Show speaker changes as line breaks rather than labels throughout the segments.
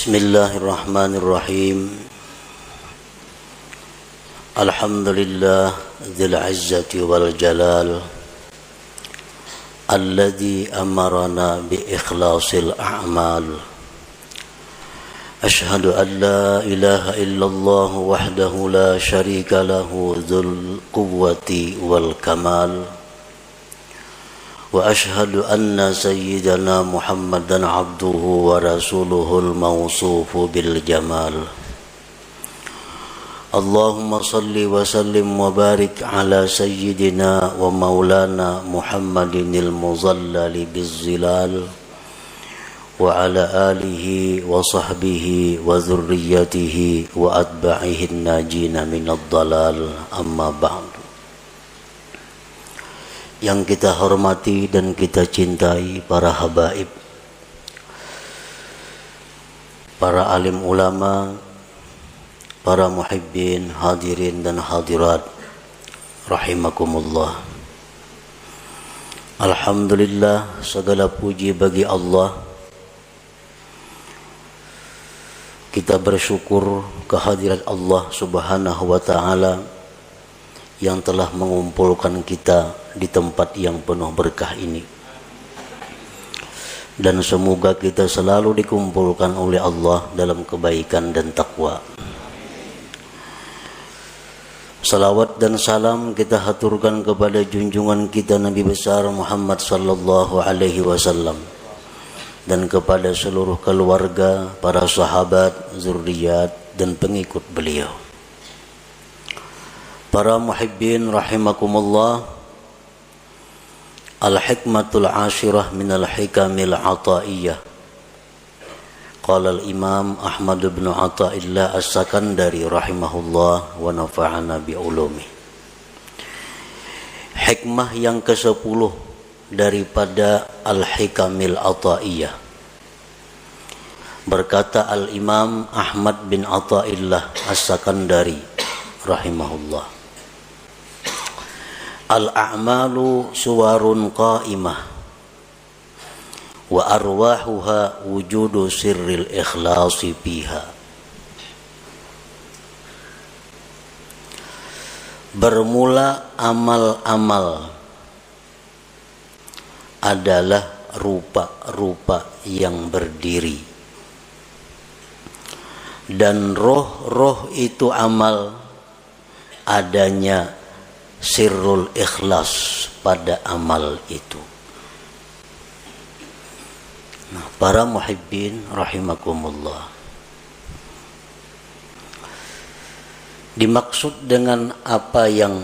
Bismillahirrahmanirrahim. Alhamdulillah dzil izzati wal jalal alladzi amarana bi ikhlasil a'mal. Ashhadu an la ilaha illallah wahdahu la syarika lahu dzul quwwati wal kamal. Wa ashhadu anna sayyidana Muhammadan abduhu wa rasuluhul mawsufu bil jamal. Allahumma salli wa sallim wa barik ala sayyidina wa maulana Muhammadinil muzallali bizzilal wa ala alihi wa sahbihi wa dhurriyyatihi wa atba'ihin najina minad dalal, amma ba'du. Yang kita hormati dan kita cintai para habaib, para alim ulama, para muhibbin, hadirin dan hadirat rahimakumullah. Alhamdulillah, segala puji bagi Allah. Kita bersyukur kehadirat Allah subhanahu wa ta'ala yang telah mengumpulkan kita di tempat yang penuh berkah ini. Dan semoga kita selalu dikumpulkan oleh Allah dalam kebaikan dan taqwa. Salawat dan salam kita haturkan kepada junjungan kita Nabi besar Muhammad sallallahu alaihi wasallam dan kepada seluruh keluarga, para sahabat, zuriat dan pengikut beliau. Para muhibbin rahimakumullah, al-hikmatul ashirah minal hikamil ataiyah. Qala al-imam Ahmad bin Athaillah as-Sakandari rahimahullah wa nafa'ana bi'ulumi. Hikmah yang ke-10 daripada al-hikamil ataiyah. Berkata al-imam Ahmad bin Athaillah as-Sakandari rahimahullah, al-a'malu suwarun qa'imah wa arwahuha wujudu sirril ikhlasi fiha. Bermula amal-amal adalah rupa-rupa yang berdiri, dan roh-roh itu amal adanya sirrul ikhlas pada amal itu. Nah, para muhibbin rahimakumullah, dimaksud dengan apa yang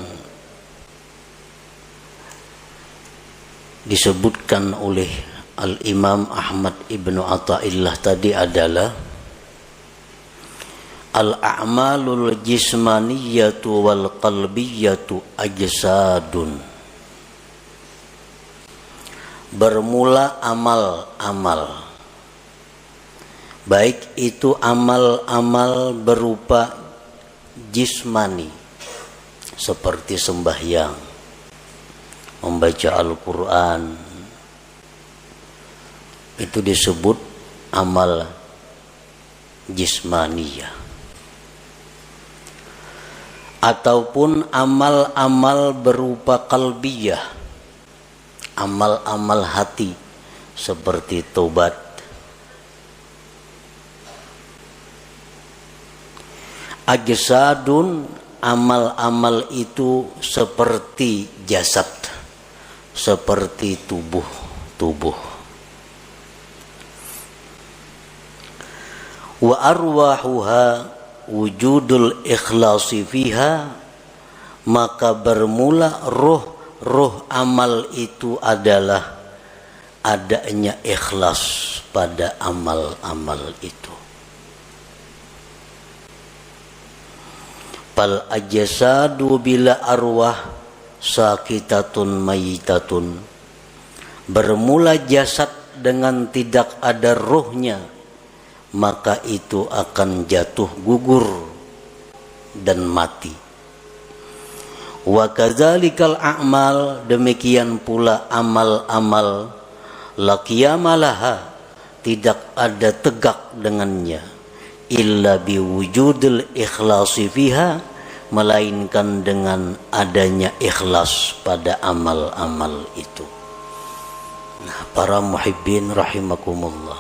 disebutkan oleh Al-Imam Ahmad ibnu Athaillah tadi adalah al-a'malul jismaniyatu wal qalbiyatu ajsadun. Bermula amal-amal, baik itu amal-amal berupa jismani seperti sembahyang, membaca Al-Quran, itu disebut amal jismaniyah. Ataupun amal-amal berupa qalbiyah, amal-amal hati seperti taubat. Ajsadun, amal-amal itu seperti jasad, seperti tubuh. Wa arwahuha wujudul ikhlasi fiha, maka bermula roh amal itu adalah adanya ikhlas pada amal-amal itu. Fal ajsadu bila arwah sakitatun mayitatun. Bermula jasad dengan tidak ada rohnya, maka itu akan jatuh gugur dan mati. Wa kadzalikal a'mal, demikian pula amal-amal la qiyamalaha, tidak ada tegak dengannya. illa biwujudil ikhlasi fiha, melainkan dengan adanya ikhlas pada amal-amal itu. Nah, para muhibbin rahimakumullah,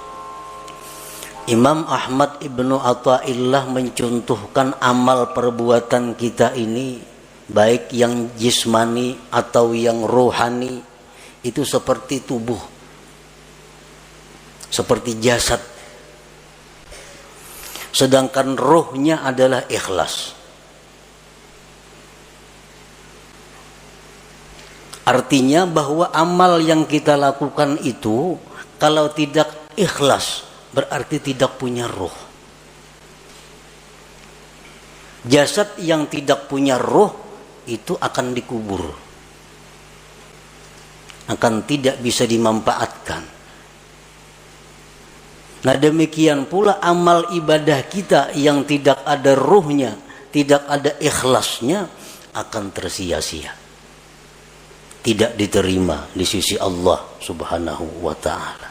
Imam Ahmad Ibnu Athaillah mencontohkan amal perbuatan kita ini, baik yang jismani atau yang rohani, itu seperti tubuh, seperti jasad. Sedangkan rohnya adalah ikhlas. Artinya bahwa amal yang kita lakukan itu kalau tidak ikhlas berarti tidak punya roh. Jasad yang tidak punya roh itu akan dikubur, akan tidak bisa dimanfaatkan. Nah, demikian pula amal ibadah kita yang tidak ada ruhnya, tidak ada ikhlasnya, akan tersia-sia, tidak diterima di sisi Allah Subhanahu wa ta'ala.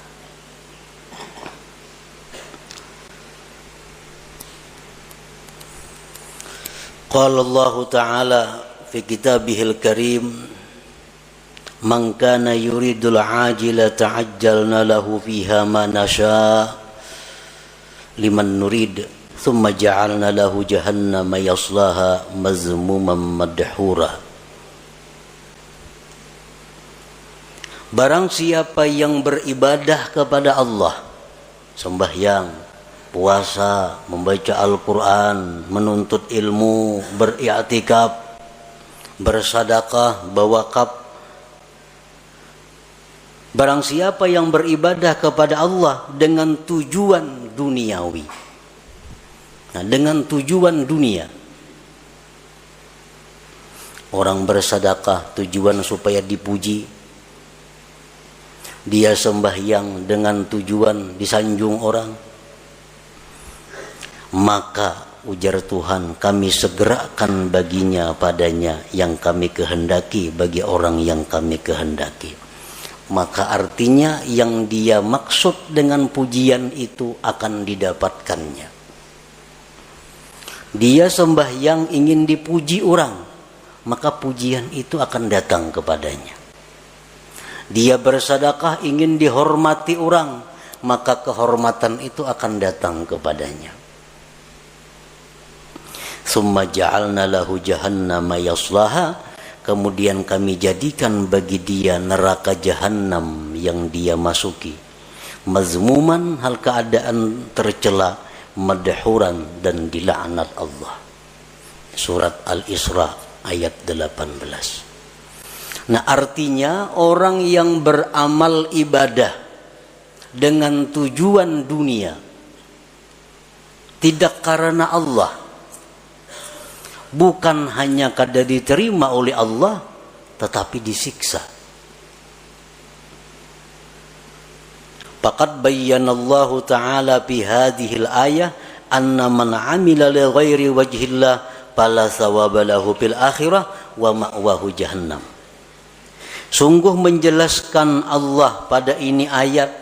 Qala Allah ta'ala fi kitabihil karim, man kana yuridul ajila ta'ajjalna lahu fiha ma nasha liman nurid thumma ja'alna lahu jahannama yaslaha mazmuman madhura. Barang siapa yang beribadah kepada Allah, sembahyang, puasa, membaca Al-Quran, menuntut ilmu, beriktikaf, bersadaqah, berwakaf. Barang siapa yang beribadah kepada Allah dengan tujuan duniawi, nah, dengan tujuan dunia, orang bersadaqah tujuan supaya dipuji, dia sembahyang dengan tujuan disanjung orang, maka ujar Tuhan, kami segerakan baginya padanya yang kami kehendaki bagi orang yang kami kehendaki. Maka artinya yang dia maksud dengan pujian itu akan didapatkannya. Dia sembahyang ingin dipuji orang, maka pujian itu akan datang kepadanya. Dia bersedekah ingin dihormati orang, maka kehormatan itu akan datang kepadanya. Summa ja'alna lahu jahannama yaslaha, kemudian kami jadikan bagi dia neraka jahannam yang dia masuki, mazmuman, hal keadaan tercela, madhuran, dan dilaknat Allah. Surat Al-Isra ayat 18. Nah, artinya orang yang beramal ibadah dengan tujuan dunia, tidak karena Allah, bukan hanya kada diterima oleh Allah, tetapi disiksa. Faqad bayyanallahu ta'ala fi hadhil ayah anna man 'amila li ghairi wajhillah fala thawaba lahu fil akhirah wa ma'wahu jahannam. Sungguh menjelaskan Allah pada ini ayat,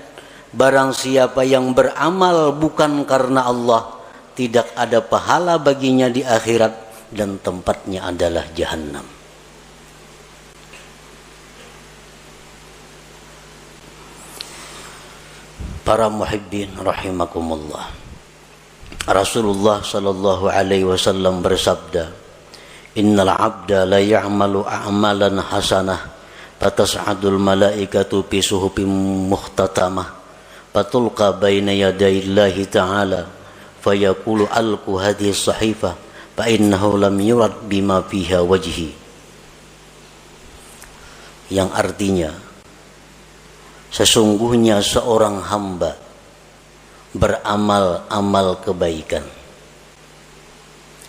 barang siapa yang beramal bukan karena Allah, tidak ada pahala baginya di akhirat, dan tempatnya adalah jahannam. Para muhibbin rahimakumullah, Rasulullah sallallahu alaihi wasallam bersabda, innal abda la ya'malu a'malan hasanah fatas'adul malaikatu fi suhufin mukhtatamah fatulqa baina yadayillahi ta'ala fayaqulu alqu hadhihi as-sahifah fa innahu lam yurad bima fiha wajhi. Yang artinya, sesungguhnya seorang hamba beramal amal kebaikan,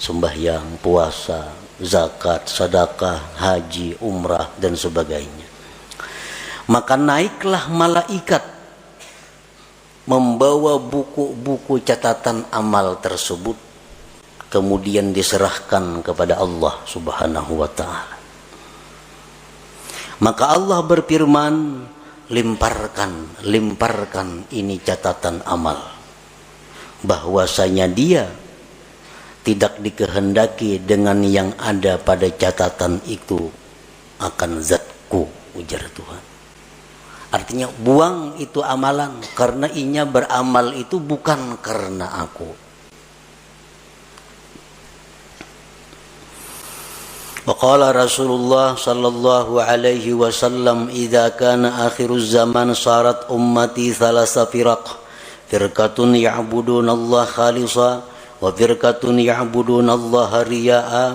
sembahyang, puasa, zakat, sedekah, haji, umrah, dan sebagainya, maka naiklah malaikat membawa buku-buku catatan amal tersebut, kemudian diserahkan kepada Allah Subhanahu wa ta'ala. Maka Allah berfirman, limparkan ini catatan amal. bahwasanya dia tidak dikehendaki dengan yang ada pada catatan itu akan zatku, ujar Tuhan. Artinya buang itu amalan, karena inya beramal itu bukan karena aku. Waqala Rasulullah sallallahu alaihi wasallam, idza kana akhiruz zaman sarat ummati thalasa firaq, firqatun ya'budunallaha khalisa, wa firqatun ya'budunallaha riya'a,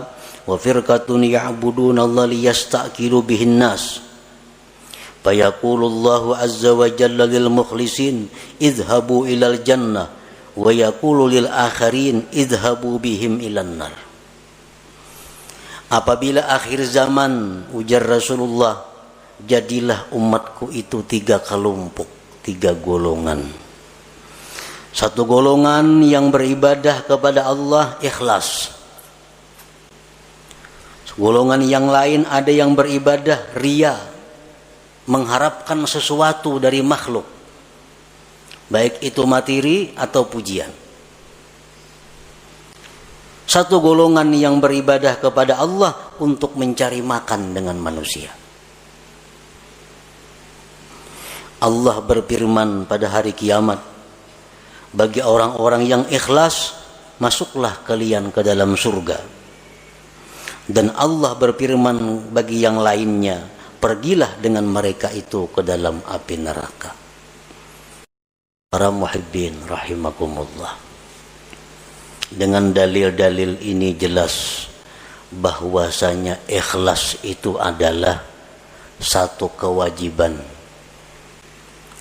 wa firqatun ya'budunallaha liyastaqilu bihin nas. Fayaqulullahu azza wa jalla lil mukhlisin idhabu ilal jannah, wa yaqulu lil akharin idhabu bihim ilan nar. Apabila akhir zaman, ujar Rasulullah, jadilah umatku itu 3 kelompok, 3 golongan. Satu golongan yang beribadah kepada Allah ikhlas. Golongan yang lain ada yang beribadah riya, mengharapkan sesuatu dari makhluk, baik itu materi atau pujian. Satu golongan yang beribadah kepada Allah untuk mencari makan dengan manusia. Allah berfirman pada hari kiamat, bagi orang-orang yang ikhlas, masuklah kalian ke dalam surga. Dan Allah berfirman bagi yang lainnya, pergilah dengan mereka itu ke dalam api neraka. Para muhibbin rahimakumullah. Dengan dalil-dalil ini jelas bahwasanya ikhlas itu adalah satu kewajiban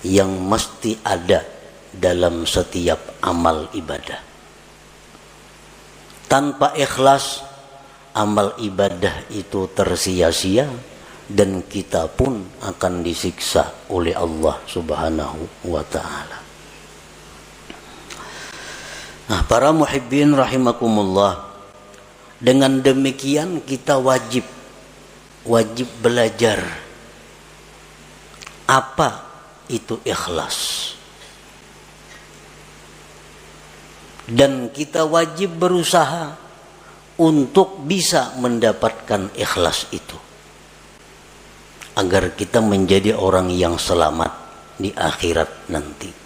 yang mesti ada dalam setiap amal ibadah. Tanpa ikhlas, amal ibadah itu tersia-sia dan kita pun akan disiksa oleh Allah Subhanahu wa ta'ala. Nah, para muhibbin rahimakumullah, dengan demikian kita wajib belajar apa itu ikhlas. Dan kita wajib berusaha untuk bisa mendapatkan ikhlas itu, agar kita menjadi orang yang selamat di akhirat nanti.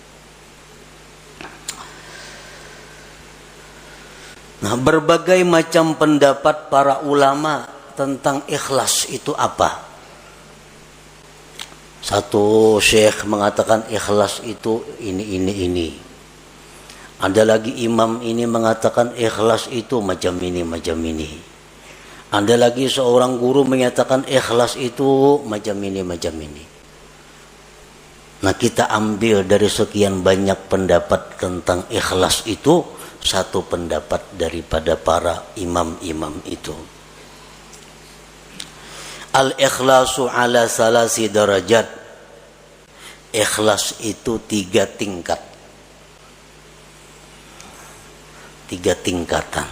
Nah, berbagai macam pendapat para ulama tentang ikhlas itu apa. Satu syekh mengatakan ikhlas itu ini. Ada lagi imam ini mengatakan ikhlas itu macam ini. Ada lagi seorang guru menyatakan ikhlas itu macam ini. Nah, kita ambil dari sekian banyak pendapat tentang ikhlas itu satu pendapat daripada para imam-imam itu. Al-ikhlasu ala salasi darajat. Ikhlas itu 3 tingkat. 3 tingkatan.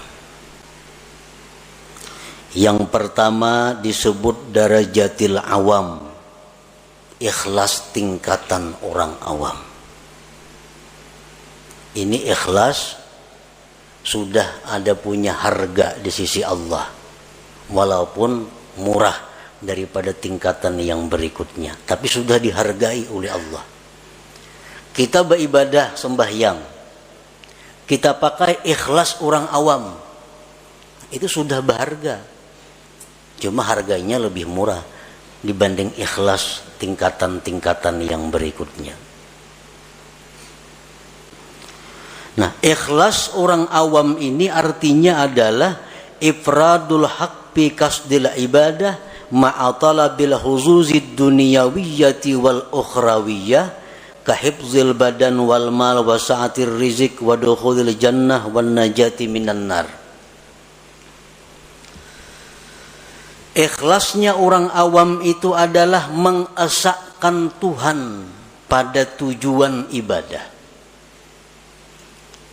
Yang pertama disebut darajatil awam. Ikhlas tingkatan orang awam. Ini ikhlas sudah ada punya harga di sisi Allah, walaupun murah daripada tingkatan yang berikutnya, tapi sudah dihargai oleh Allah. Kita beribadah sembahyang, kita pakai ikhlas orang awam, itu sudah berharga, cuma harganya lebih murah dibanding ikhlas tingkatan-tingkatan yang berikutnya. Nah, ikhlas orang awam ini artinya adalah ifradul haq bi kasdil ibadah ma'a talabil huzuzid dunyawiyyati wal ukhrawiyyah ka hifzil badan wal mal wa sa'atir rizq wa dukhulil jannah wan najati minan nar. Ikhlasnya orang awam itu adalah mengesahkan Tuhan pada tujuan ibadah.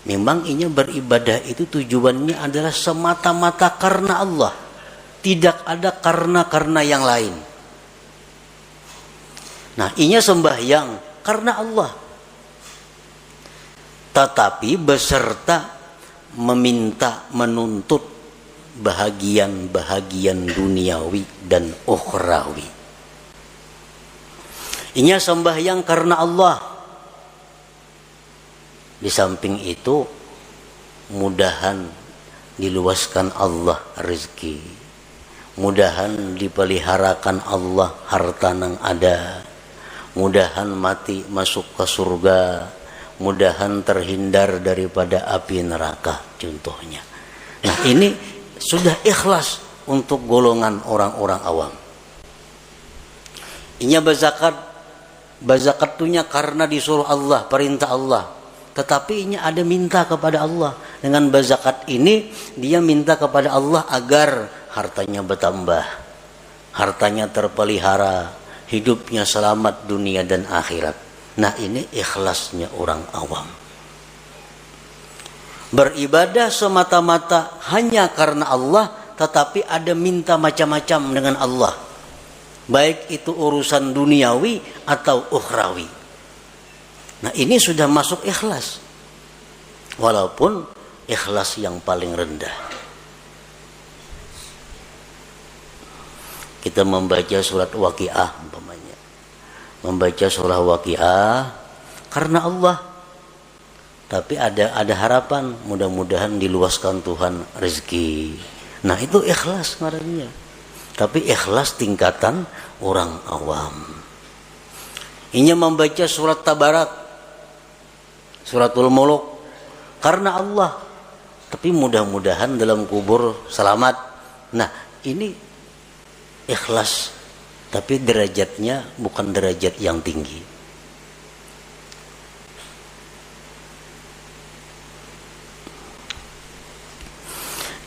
Memang inya beribadah itu tujuannya adalah semata-mata karena Allah, tidak ada karena yang lain. Nah, inya sembahyang karena Allah, tetapi beserta meminta, menuntut bahagian-bahagian duniawi dan ukhrawi. Inya sembahyang karena Allah. Di samping itu mudahan diluaskan Allah rezeki, mudahan dipeliharakan Allah harta nang ada, mudahan mati masuk ke surga, mudahan terhindar daripada api neraka contohnya. Nah ini sudah ikhlas untuk golongan orang-orang awam. Inya berzakat tunya karena disuruh Allah, perintah Allah. Tetapi inya ada minta kepada Allah. Dengan berzakat ini dia minta kepada Allah agar hartanya bertambah, hartanya terpelihara, hidupnya selamat dunia dan akhirat. Nah ini ikhlasnya orang awam. Beribadah semata-mata hanya karena Allah, tetapi ada minta macam-macam dengan Allah, baik itu urusan duniawi atau ukhrawi. Nah ini sudah masuk ikhlas, walaupun ikhlas yang paling rendah. Kita membaca surat Waqiah umpamanya, membaca surah Waqiah karena Allah, tapi ada harapan mudah-mudahan diluaskan Tuhan rezeki. Nah itu ikhlas ngarannya, tapi ikhlas tingkatan orang awam. Inya membaca surat Tabarak, Suratul Muluk karena Allah, tapi mudah-mudahan dalam kubur selamat. Nah ini ikhlas, tapi derajatnya bukan derajat yang tinggi.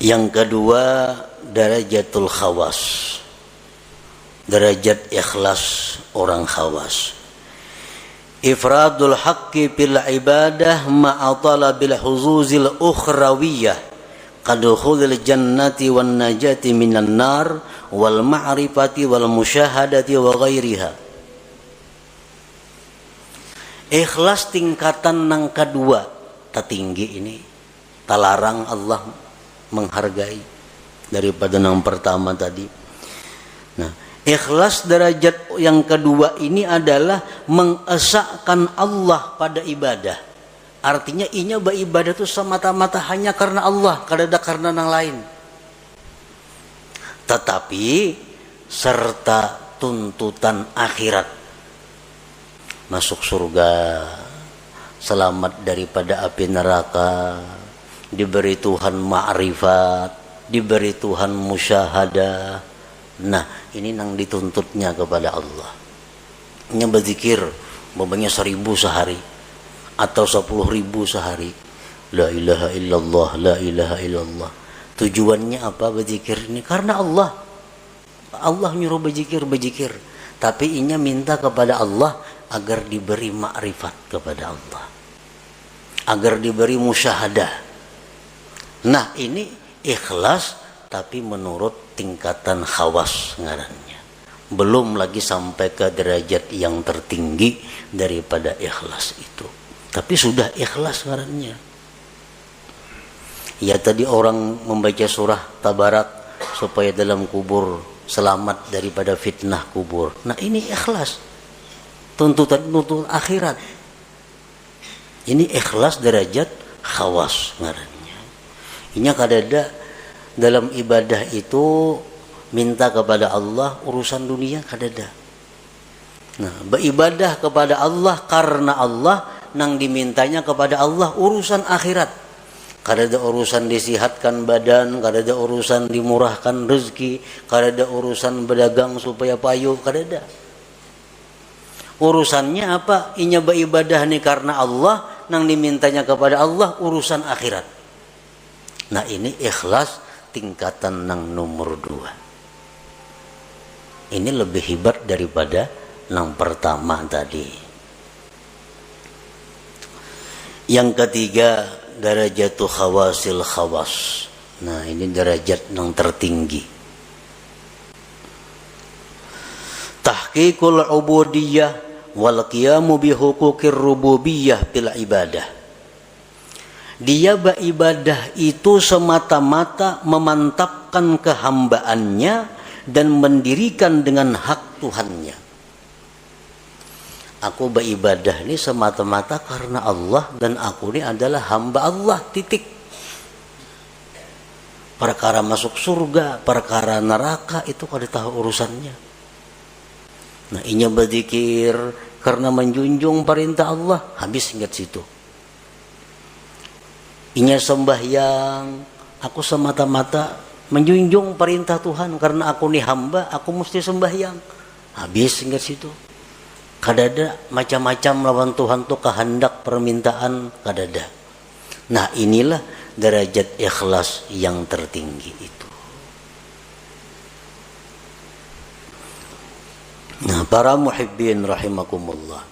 Yang kedua, darajatul khawas, derajat ikhlas orang khawas. Ifradul haqqi bil ibadah ma'a talabil huzuzil ukhrawiyah kadukhulil jannati wan najati minan nar wal ma'rifati wal musyahadati wa ghairiha. Ikhlas tingkatan nang kedua tertinggi ini, talarang Allah menghargai daripada yang pertama tadi. Nah, ikhlas derajat yang kedua ini adalah mengesahkan Allah pada ibadah. Artinya inya beribadah itu semata-mata hanya karena Allah, kada karena yang lain. Tetapi serta tuntutan akhirat, masuk surga, selamat daripada api neraka, diberi Tuhan ma'rifat, diberi Tuhan musyahadah. Nah ini yang dituntutnya kepada Allah. Nya berzikir babanya 1000 sehari atau 10.000 sehari, la ilaha illallah, la ilaha illallah. Tujuannya apa berzikir ini? Karena Allah. Allah nyuruh berzikir. Tapi inya minta kepada Allah agar diberi makrifat kepada Allah, agar diberi musyahadah. Nah ini ikhlas, tapi menurut tingkatan khawas ngarannya, belum lagi sampai ke derajat yang tertinggi daripada ikhlas itu, tapi sudah ikhlas ngarannya. Ya tadi orang membaca surah Tabarak supaya dalam kubur selamat daripada fitnah kubur. Nah ini ikhlas, tuntutan akhirat. Ini ikhlas derajat khawas ngarannya. Inya kadada dalam ibadah itu minta kepada Allah urusan dunia kadada. Nah, beribadah kepada Allah karena Allah, nang dimintanya kepada Allah urusan akhirat. Kadada urusan disihatkan badan, kadada urusan dimurahkan rezeki, kadada urusan berdagang supaya payu, kadada. Urusannya apa? Inya beribadah nih karena Allah, nang dimintanya kepada Allah urusan akhirat. Nah ini ikhlas tingkatan nang nomor 2. Ini lebih hebat daripada yang pertama tadi. Yang ketiga, darajatul khawasil khawas. Nah ini derajat yang tertinggi. Tahqiqul ubudiyah wal qiyamu bi huquqir rububiyah bil ibadah. Dia beribadah itu semata-mata memantapkan kehambaannya dan mendirikan dengan hak Tuhannya. Aku beribadah ini semata-mata karena Allah dan aku ini adalah hamba Allah, titik. Perkara masuk surga, perkara neraka itu kada tahu urusannya. Nah, inya berzikir karena menjunjung perintah Allah, habis ingat situ. Inya sembahyang, aku semata-mata menjunjung perintah Tuhan karena aku nih hamba, aku mesti sembahyang. Habis ingat situ. Kadada macam-macam lawan Tuhan tuh kehendak permintaan kadada. Nah, inilah derajat ikhlas yang tertinggi itu. Nah, para muhibbin rahimakumullah.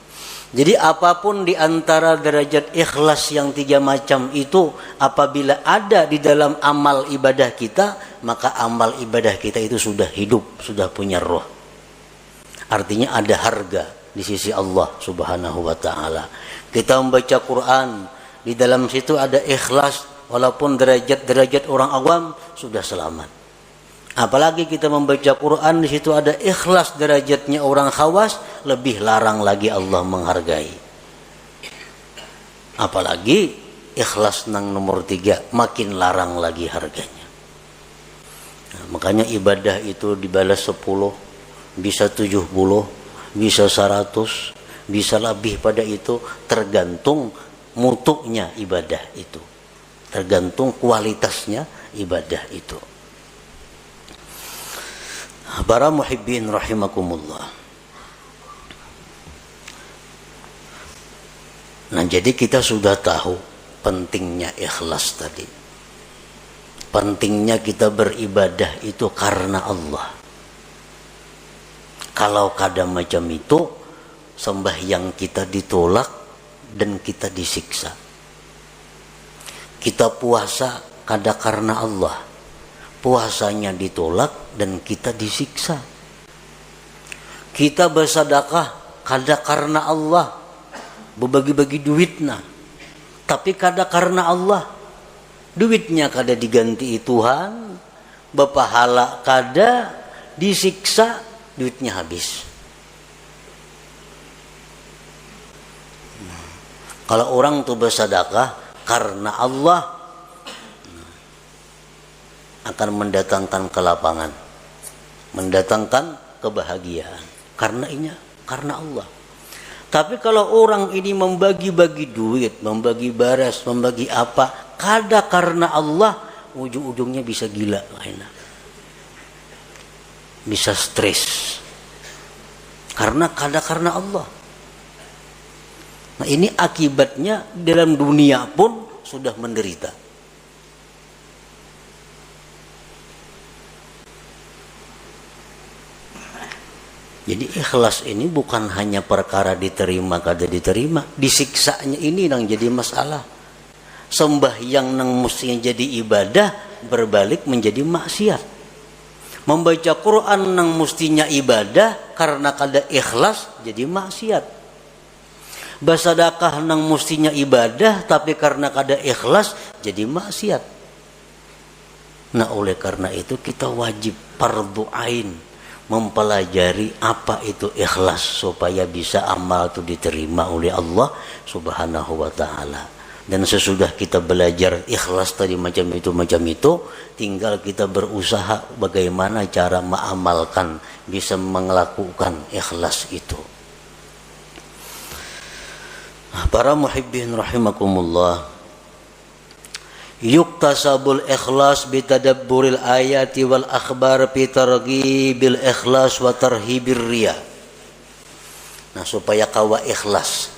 Jadi apapun di antara derajat ikhlas yang 3 macam itu, apabila ada di dalam amal ibadah kita, maka amal ibadah kita itu sudah hidup, sudah punya roh. Artinya ada harga di sisi Allah Subhanahu wa taala. Kita membaca Quran, di dalam situ ada ikhlas, walaupun derajat-derajat orang awam sudah selamat. Apalagi kita membaca Quran, di situ ada ikhlas derajatnya orang khawas, lebih larang lagi Allah menghargai. Apalagi ikhlas nang nomor 3, makin larang lagi harganya. Nah, makanya ibadah itu dibalas 10, bisa 70, bisa 100, bisa lebih pada itu, tergantung mutunya ibadah itu, tergantung kualitasnya ibadah itu. Para muhibbin rahimakumullah. Nah, jadi kita sudah tahu pentingnya ikhlas tadi. Pentingnya kita beribadah itu karena Allah. Kalau kada macam itu, sembahyang kita ditolak dan kita disiksa. Kita puasa kada karena Allah, puasanya ditolak dan kita disiksa. Kita bersedekah kada karena Allah, berbagi-bagi duitnya, tapi kada karena Allah, duitnya kada diganti Tuhan, berpahala kada, disiksa, duitnya habis. Kalau orang tuh bersedekah karena Allah, akan mendatangkan kelapangan, mendatangkan kebahagiaan. Karena Allah. Tapi kalau orang ini membagi-bagi duit, membagi baras, membagi apa, kada karena Allah, ujung-ujungnya bisa gila, bisa stres. Karena kada karena Allah. Nah, ini akibatnya dalam dunia pun sudah menderita. Jadi ikhlas ini bukan hanya perkara diterima kada diterima, disiksanya ini yang jadi masalah. Sembahyang yang mestinya jadi ibadah berbalik menjadi maksiat. Membaca Quran yang mestinya ibadah karena kada ikhlas jadi maksiat. Bersedekah yang mestinya ibadah tapi karena kada ikhlas jadi maksiat. Nah, oleh karena itu kita wajib fardhu ain mempelajari apa itu ikhlas supaya bisa amal itu diterima oleh Allah Subhanahu wa taala. Dan sesudah kita belajar ikhlas tadi macam itu, tinggal kita berusaha bagaimana cara mengamalkan, bisa melakukan ikhlas itu. Para muhibbin rahimakumullah, yuktasabul ikhlas bitadabburil ayati wal akhbar fi targhibil ikhlas wa tarhibir riya. Nah, supaya kawa ikhlas,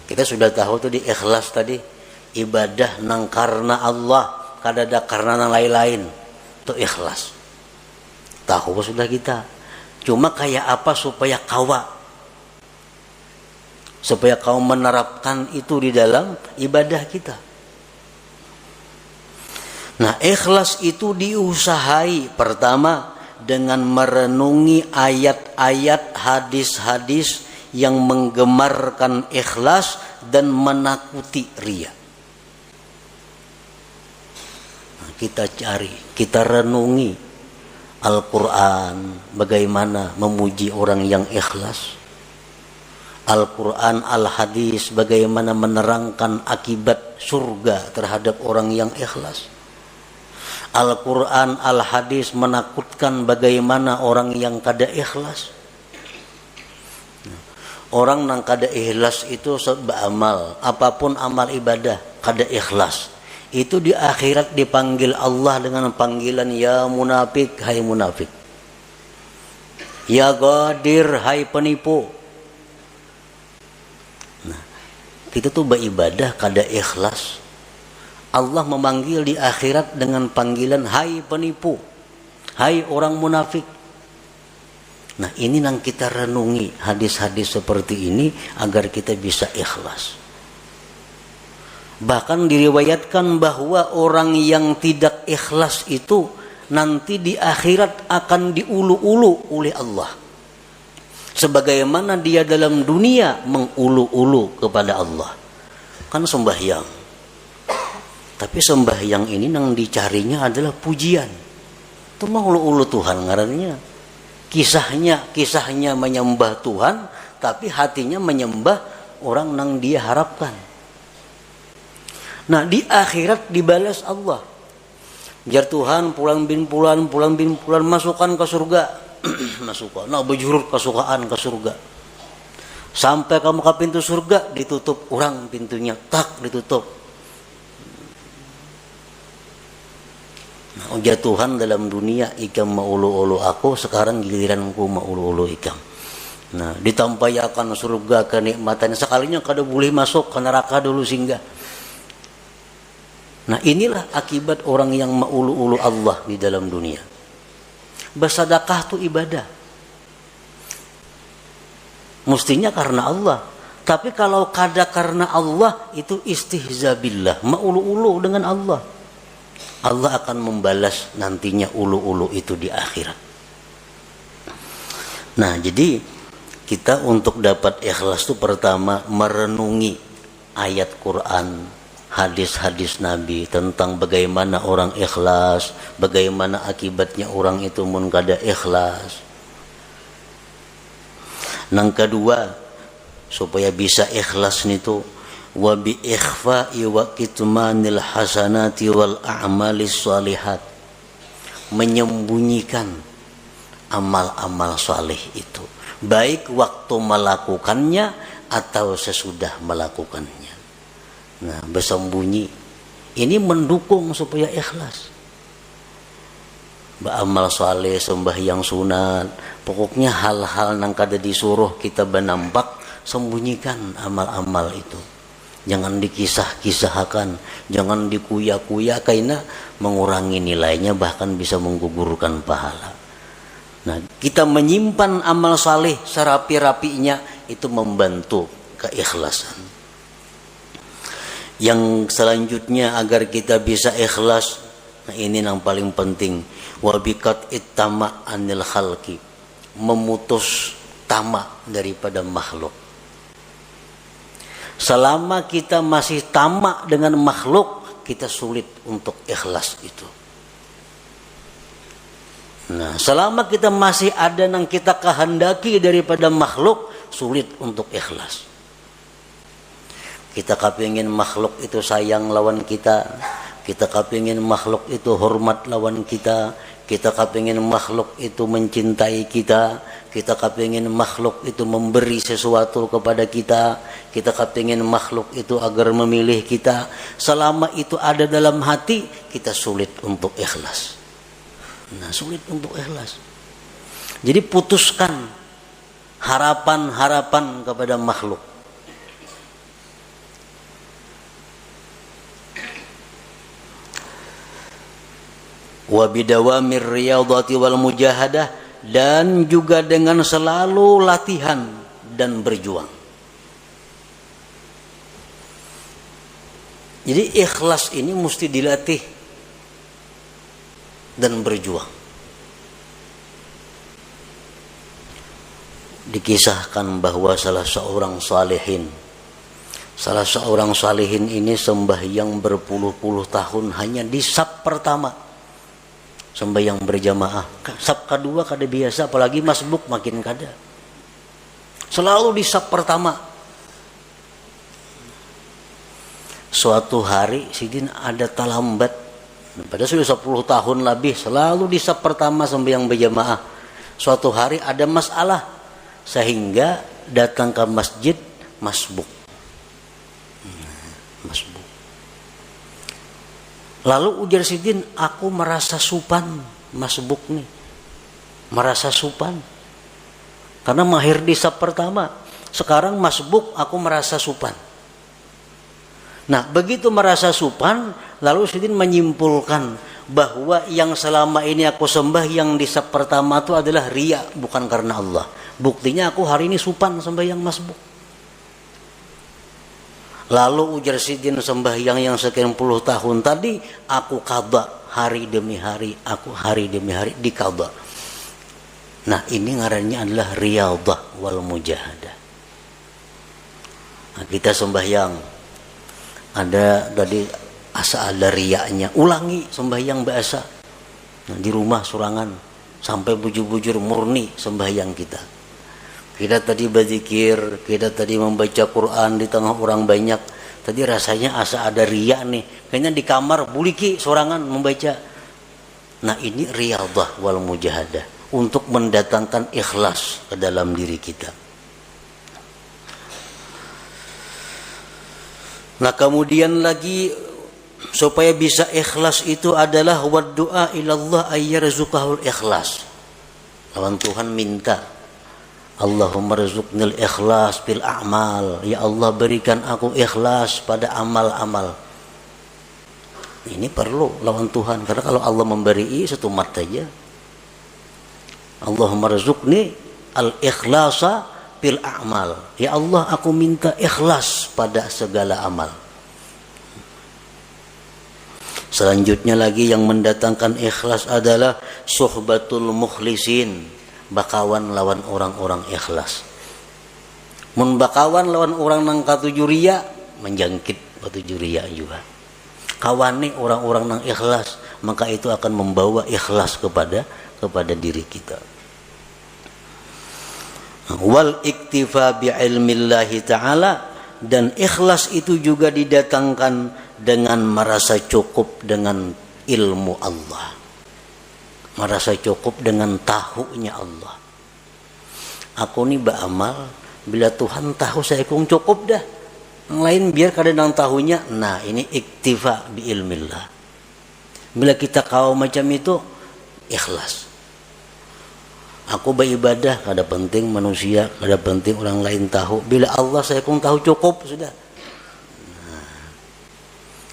kita sudah tahu tuh di ikhlas tadi, ibadah nang karena Allah, kada ada karena nang lain-lain, itu ikhlas. Tahu sudah kita. Cuma kayak apa supaya kau menerapkan itu di dalam ibadah kita. Nah, ikhlas itu diusahai pertama dengan merenungi ayat-ayat, hadis-hadis yang menggemarkan ikhlas dan menakuti riya. kita cari, kita renungi Al-Quran, bagaimana memuji orang yang ikhlas. Al-Quran, Al-Hadis, bagaimana menerangkan akibat surga terhadap orang yang ikhlas. Al-Quran, Al-Hadis menakutkan bagaimana orang yang kada ikhlas. Orang yang kada ikhlas itu beramal, apapun amal ibadah, kada ikhlas. Itu di akhirat dipanggil Allah dengan panggilan ya munafik, hai munafik. Ya ghadir, hai penipu. Kita tuh beribadah kada ikhlas. Allah memanggil di akhirat dengan panggilan hai penipu, hai orang munafik. Nah, ini yang kita renungi hadis-hadis seperti ini agar kita bisa ikhlas. Bahkan diriwayatkan bahwa orang yang tidak ikhlas itu nanti di akhirat akan diulu-ulu oleh Allah. Sebagaimana dia dalam dunia mengulu-ulu kepada Allah. Kan sembahyang. Tapi sembahyang ini yang dicarinya adalah pujian. Itu mengulu-ulu Tuhan ngarannya. Kisahnya menyembah Tuhan, tapi hatinya menyembah orang yang dia harapkan. Nah, di akhirat dibalas Allah. Biar Tuhan pulang bin pulan masukkan ke surga. Masukkan, nah berjurut kesukaan ke surga. Sampai kamu ke pintu surga, ditutup orang pintunya, tak ditutup. Nah, ujar Tuhan dalam dunia, ikam maulu-ulu aku, sekarang giliranku maulu-ulu ikam. Nah, ditampayakan surga kenikmatan, sekalinya kada boleh masuk ke neraka dulu singgah. Nah, inilah akibat orang yang maulu-ulu Allah di dalam dunia. Bersedekah itu ibadah. Mestinya karena Allah. Tapi kalau kada karena Allah, itu istihza billah, maulu-ulu dengan Allah. Allah akan membalas nantinya ulu-ulu itu di akhirat. Nah, jadi kita untuk dapat ikhlas itu pertama merenungi ayat Quran, hadis-hadis Nabi tentang bagaimana orang ikhlas, bagaimana akibatnya orang itu mun kada ikhlas. Yang kedua, supaya bisa ikhlas itu wa bi ikhfa'i wa kitmanil hasanati wal a'malis shalihat, menyembunyikan amal-amal saleh itu, baik waktu melakukannya atau sesudah melakukannya. Nah, bersembunyi ini mendukung supaya ikhlas. Beramal saleh, sembahyang sunat, pokoknya hal-hal yang kada disuruh kita benampak, sembunyikan amal-amal itu. Jangan dikisah-kisahkan, jangan dikuya-kuya, karena mengurangi nilainya, bahkan bisa menggugurkan pahala. Nah, kita menyimpan amal saleh serapi-rapinya, itu membantu keikhlasan. Yang selanjutnya agar kita bisa ikhlas, nah ini yang paling penting, wabikat ittama anil khalqi, memutus tamak daripada makhluk. Selama kita masih tamak dengan makhluk, kita sulit untuk ikhlas itu. Nah, selama kita masih ada yang kita kehendaki daripada makhluk, sulit untuk ikhlas. Kita kepingin makhluk itu sayang lawan kita kepingin makhluk itu hormat lawan kita kepingin makhluk itu mencintai kita kepingin makhluk itu memberi sesuatu kepada kita kepingin makhluk itu agar memilih kita. Selama itu ada dalam hati, kita sulit untuk ikhlas. Nah, sulit untuk ikhlas. Jadi putuskan harapan-harapan kepada makhluk. Wa bidawamir riyadhati wal mujahadah, dan juga dengan selalu latihan dan berjuang. Jadi ikhlas ini mesti dilatih dan berjuang. Dikisahkan bahwa salah seorang salihin Salah seorang salihin ini sembahyang berpuluh-puluh tahun hanya di saf pertama. Sembahyang berjamaah. Saf kedua kada biasa, apalagi masbuk makin kada. Selalu di saf pertama. Suatu hari Sidin ada talambat. Padahal sudah 10 tahun lebih selalu di saf pertama sembahyang berjamaah. Suatu hari ada masalah sehingga datang ke masjid masbuk. Masbuk. Lalu ujar Sidin, aku merasa supan masbuk nih. Merasa supan. Karena mahir di saf pertama. Sekarang masbuk aku merasa supan. Nah, begitu merasa supan, lalu Sidin menyimpulkan bahwa yang selama ini aku sembah yang di saf pertama itu adalah riya, bukan karena Allah. Buktinya aku hari ini supan sembahyang masbuk. Lalu ujar Sidin, sembahyang yang sekian puluh tahun tadi aku qadha hari demi hari, aku hari demi hari diqadha. Nah, ini ngarannya adalah riyadhah wal mujahadah. Nah, kita sembahyang ada tadi asa ada riyanya, ulangi sembahyang biasa. Nah, di rumah surangan sampai bujur-bujur murni sembahyang kita. Kita tadi berzikir, kita tadi membaca Quran di tengah orang banyak. Tadi rasanya asa ada riya nih. Kayaknya di kamar buliki sorangan membaca. Nah, ini riyadhah wal mujahadah untuk mendatangkan ikhlas ke dalam diri kita. Nah, kemudian lagi supaya bisa ikhlas itu adalah waddu'a ilallah ayyarzuqahul ikhlas. Lawan Tuhan minta, Allahumma rizuknil ikhlas bil a'mal. Ya Allah, berikan aku ikhlas pada amal-amal. Ini perlu lawan Tuhan. Karena kalau Allah memberi satu mat saja. Allahumma rizukni al-ikhlasa bil a'mal. Ya Allah, aku minta ikhlas pada segala amal. Selanjutnya lagi yang mendatangkan ikhlas adalah suhbatul mukhlisin. Bakawan lawan orang-orang ikhlas. Mun bakawan lawan orang nang katuju riya, menjangkit katuju riya juga. Kawani orang-orang nang ikhlas, maka itu akan membawa ikhlas kepada diri kita. Wal iktifa bi ilmillahi ta'ala, dan ikhlas itu juga didatangkan dengan merasa cukup dengan ilmu Allah. Merasa cukup dengan tahunya Allah. Aku ni beramal, bila Tuhan tahu saya kung cukup dah. Yang lain biar kadang tahunya. Nah, ini iktifa bi ilmillah. Bila kita kau macam itu, ikhlas. Aku beribadah, kada penting manusia, kada penting orang lain tahu. Bila Allah saya kung tahu cukup sudah.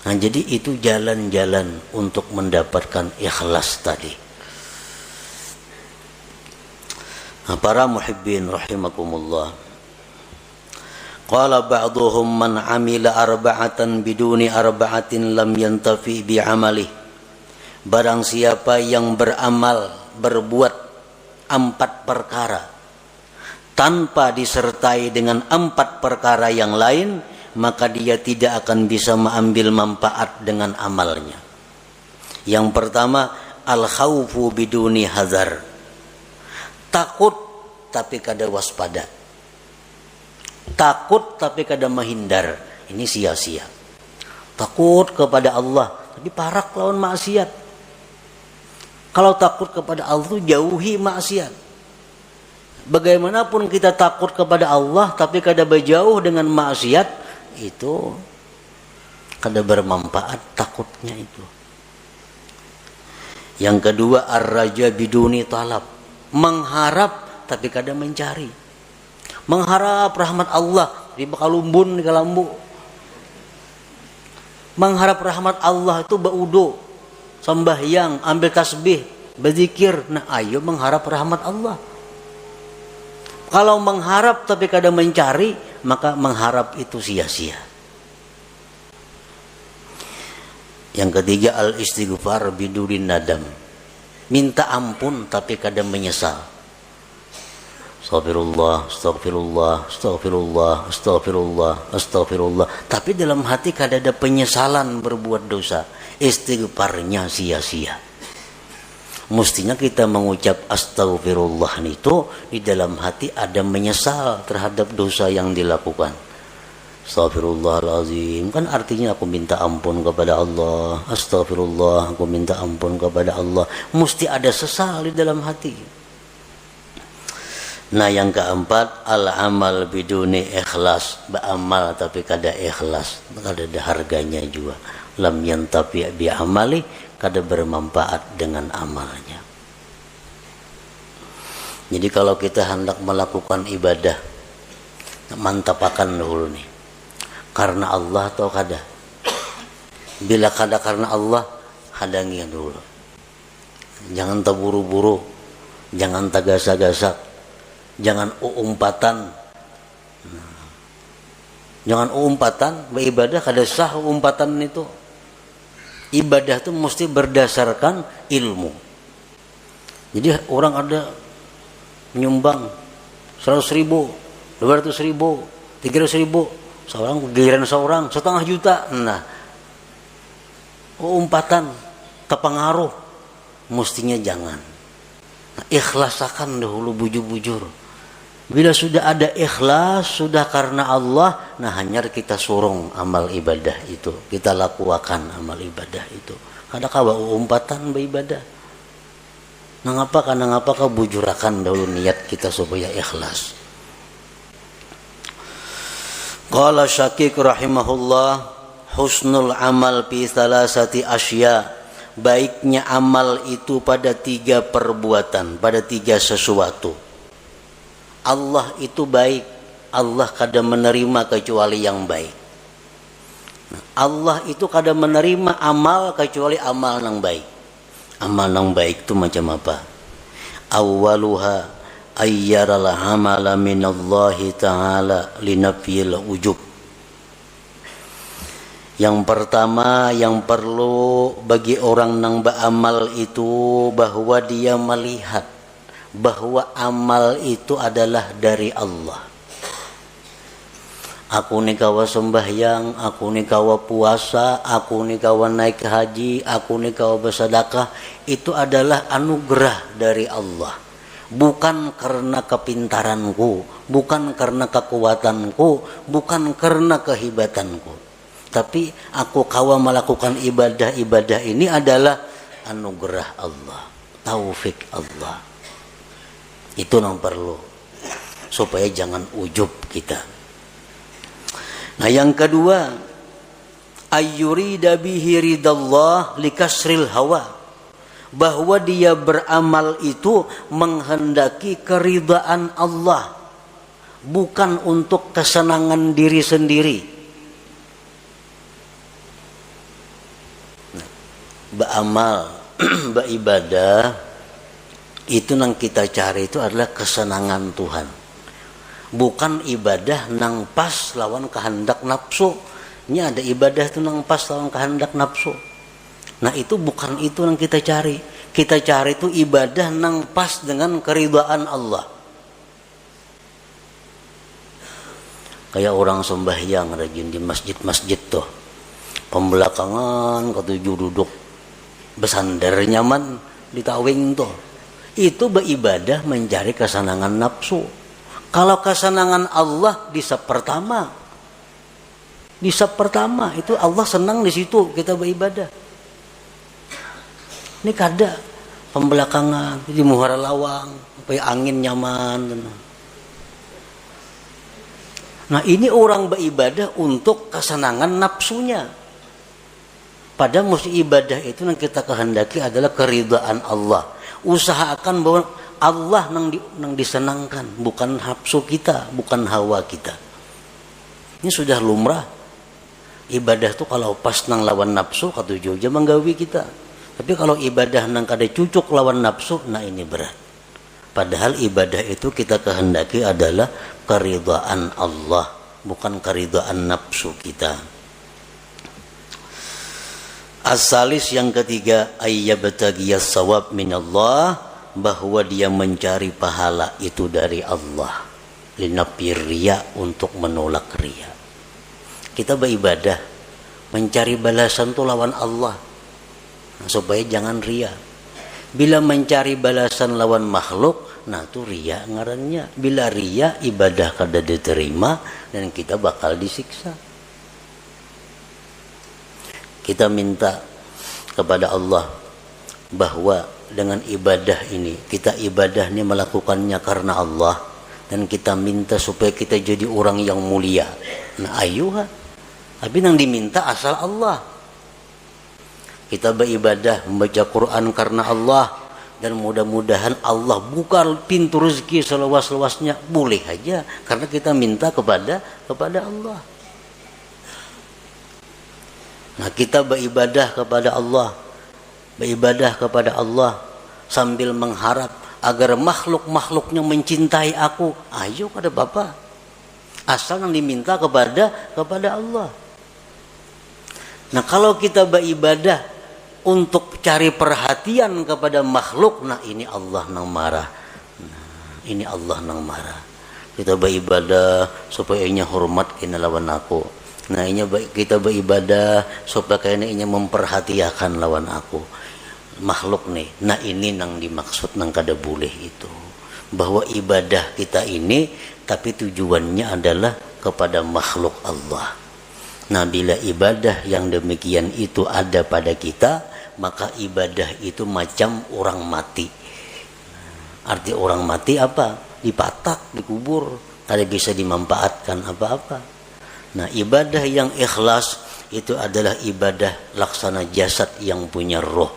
Nah, jadi itu jalan-jalan untuk mendapatkan ikhlas tadi. Para muhibbin rahimakumullah. Qala ba'duhum man amila arba'atan biduni arba'atin lam yantafi bi'amalih. Barang siapa yang beramal, berbuat 4 perkara tanpa disertai dengan 4 perkara yang lain, maka dia tidak akan bisa mengambil manfaat dengan amalnya. Yang pertama, al-khawfu biduni hazar. Takut tapi kada waspada. Takut tapi kada menghindar. Ini sia-sia. Takut kepada Allah tapi parak lawan maksiat. Kalau takut kepada Allah itu jauhi maksiat. Bagaimanapun kita takut kepada Allah tapi kada berjauh dengan maksiat, itu kada bermanfaat takutnya itu. Yang kedua, ar-raja biduni talab. Mengharap tapi kadang mencari. Mengharap rahmat Allah di bakalumbun di kalambu. Mengharap rahmat Allah itu baudo, sembahyang, ambil tasbih, berzikir. Nah, ayo mengharap rahmat Allah. Kalau mengharap tapi kadang mencari, maka mengharap itu sia-sia. Yang ketiga, al-istighfar bidurin nadam. Minta ampun tapi kadang menyesal. Astagfirullah, astagfirullah, astagfirullah, astagfirullah, astagfirullah. Tapi dalam hati kada ada penyesalan berbuat dosa. Istighfarnya sia-sia. Mestinya kita mengucap astagfirullah itu di dalam hati ada menyesal terhadap dosa yang dilakukan. Astagfirullahaladzim, kan artinya aku minta ampun kepada Allah. Astagfirullah, aku minta ampun kepada Allah. Mesti ada sesal di dalam hati. Nah yang keempat, al-amal biduni ikhlas. Beramal tapi kada ikhlas, kada ada harganya juga. Lam yantafi bi amali, kada bermanfaat dengan amalnya. Jadi kalau kita hendak melakukan ibadah, mantapakan dulu nih, karena Allah atau kada. Bila kada karena Allah, hadangi dulu. Jangan terburu-buru, jangan tagasak-gasak, jangan umpatan. Jangan umpatan, beribadah kada sah umpatan itu. Ibadah itu mesti berdasarkan ilmu. Jadi orang ada menyumbang 100.000, 200.000, 300.000, seorang giliran seorang 1,5 juta. Nah, umpatan terpengaruh, mestinya jangan. Nah, ikhlasakan dahulu bujur-bujur. Bila sudah ada ikhlas, sudah karena Allah, nah hanya kita surung amal ibadah itu, kita lakukan amal ibadah itu. Kada kawa umpatan beribadah. Nah ngapa kau bujurakan dahulu niat kita supaya ikhlas. Qala Syaqiq rahimahullah, husnul amal fi salasati asya. Baiknya amal itu pada 3 perbuatan, pada 3 sesuatu. Allah itu baik, Allah kada menerima kecuali yang baik. Allah itu kada menerima amal kecuali amal yang baik. Amal yang baik itu macam apa? Awwaluha ayyaral amala minallahi ta'ala linafiyil ujub. Yang pertama yang perlu bagi orang yang beramal itu bahwa dia melihat bahwa amal itu adalah dari Allah. Aku ni kawa sembahyang, aku ni kawa puasa, aku ni kawa naik haji, aku ni kawa bersedekah, itu adalah anugerah dari Allah. Bukan karena kepintaranku, bukan karena kekuatanku, bukan karena kehebatanku. Tapi aku kawa melakukan ibadah-ibadah ini adalah anugerah Allah, taufik Allah. Itu yang perlu, supaya jangan ujub kita. Nah yang kedua, ayyurida bihi ridallah likasril hawa. Bahwa dia beramal itu menghendaki keridaan Allah, bukan untuk kesenangan diri sendiri. Beramal, beribadah, itu yang kita cari itu adalah kesenangan Tuhan. Bukan ibadah nang pas lawan kehendak nafsu. Ini ada ibadah itu nang pas lawan kehendak nafsu. Nah itu bukan itu yang kita cari. Kita cari itu ibadah nang pas dengan keridhaan Allah. Kayak orang sembahyang rajin di masjid-masjid tuh, pembelakangan ketujuh duduk bersandar nyaman di tawing tuh. Itu beribadah mencari kesenangan nafsu. Kalau kesenangan Allah di sab pertama itu Allah senang di situ kita beribadah. Ini kada pembelakangan di muhara lawang supaya angin nyaman. Nah ini orang beribadah untuk kesenangan nafsunya. Padahal mesti ibadah itu yang kita kehendaki adalah keridhaan Allah. Usahakan bahwa Allah yang disenangkan, bukan nafsu kita, bukan hawa kita. Ini sudah lumrah. Ibadah itu kalau pas nang lawan nafsu katuju aja menggawi kita. Tapi kalau ibadah nang kada cucuk lawan nafsu, nah ini berat. Padahal ibadah itu kita kehendaki adalah keridhaan Allah, bukan keridhaan nafsu kita. Asalis yang ketiga, ayyabtagiyas sawab minallah, bahwa dia mencari pahala itu dari Allah. Linafi riya, untuk menolak riya. Kita beribadah mencari balasan itu lawan Allah, supaya jangan riya. Bila mencari balasan lawan makhluk, nah itu riya ngarannya. Bila riya, ibadah kada diterima dan kita bakal disiksa. Kita minta kepada Allah bahwa dengan ibadah ini, kita ibadah ini melakukannya karena Allah, dan kita minta supaya kita jadi orang yang mulia. Nah ayuha, tapi yang diminta asal Allah. Kita beribadah membaca Quran karena Allah, dan mudah-mudahan Allah buka pintu rezeki seluas-luasnya, boleh aja karena kita minta kepada Allah. Nah kita beribadah kepada Allah, sambil mengharap agar makhluk-makhluknya mencintai aku. Ayo kada Bapak, asal yang diminta kepada Allah. Nah kalau kita beribadah untuk cari perhatian kepada makhluk, nah ini Allah nang marah. Kita beribadah supaya inya hormat kena lawan aku. Nah ini kita beribadah supaya kayaknya memperhatikan lawan aku. Makhluk nih. Nah ini nang dimaksud nang kada boleh itu. Bahwa ibadah kita ini tapi tujuannya adalah kepada makhluk Allah. Nah bila ibadah yang demikian itu ada pada kita, maka ibadah itu macam orang mati. Arti orang mati apa? Dipatak, dikubur, tidak bisa dimanfaatkan apa-apa. Nah ibadah yang ikhlas itu adalah ibadah laksana jasad yang punya roh.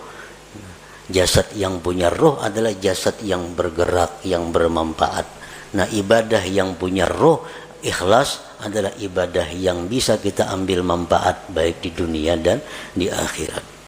Jasad yang punya roh adalah jasad yang bergerak, yang bermanfaat. Nah ibadah yang punya roh, ikhlas adalah ibadah yang bisa kita ambil manfaat baik di dunia dan di akhirat.